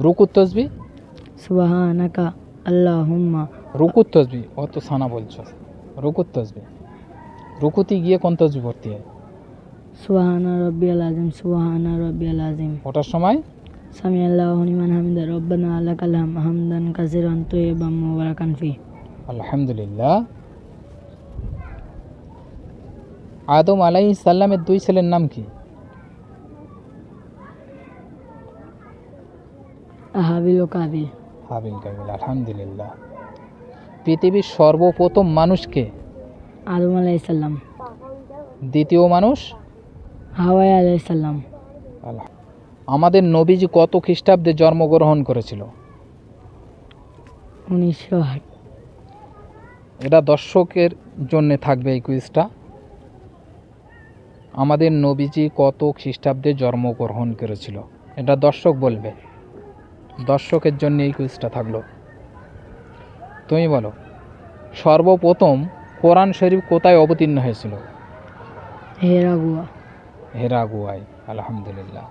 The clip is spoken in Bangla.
রুকুত তসবি, সুবহানাকা আল্লাহুম্মা। রুকুত তসবি অত সানা বলছো, রুকুত তসবি, রুকুতি গিয়ে কোন তসবি পড়তে হয়? সুবহানা রাব্বিয়াল আযীম, সুবহানা রাব্বিয়াল আযীম। ওটার সময় সামি আল্লাহু লিমান হামিদা, রব্বানা লাকাল হামদান কাসীরান তাইয়্যিবান মুবারাকান ফি। আলহামদুলিল্লাহ। আদম আলাইহিস সালামের দুই ছেলের নাম কি? হাবিল ও কাবিল। হাবিল কাবিল, আলহামদুলিল্লাহ। পৃথিবীর সর্বপ্রথম মানুষকে? আদম আলাইহিস সালাম। দ্বিতীয় মানুষ? হাওয়া আলাইহিস সালাম। আমাদের নবীজি কত খ্রিস্টাব্দে জন্মগ্রহণ করেছিল? 1908। এটা দর্শকের জন্য থাকবে এই কুইজটা। আমাদের নবীজি কত খ্রিস্টাব্দে জন্মগ্রহণ করেছিল, এটা দর্শক বলবে। দর্শকের জন্য এই কুইজটা থাকলো। তুমি বলো, সর্বপ্রথম কোরআন শরীফ কোথায় অবতীর্ণ হয়েছিল? হেরা গুহা। হেরা গুহায়, আলহামদুলিল্লাহ।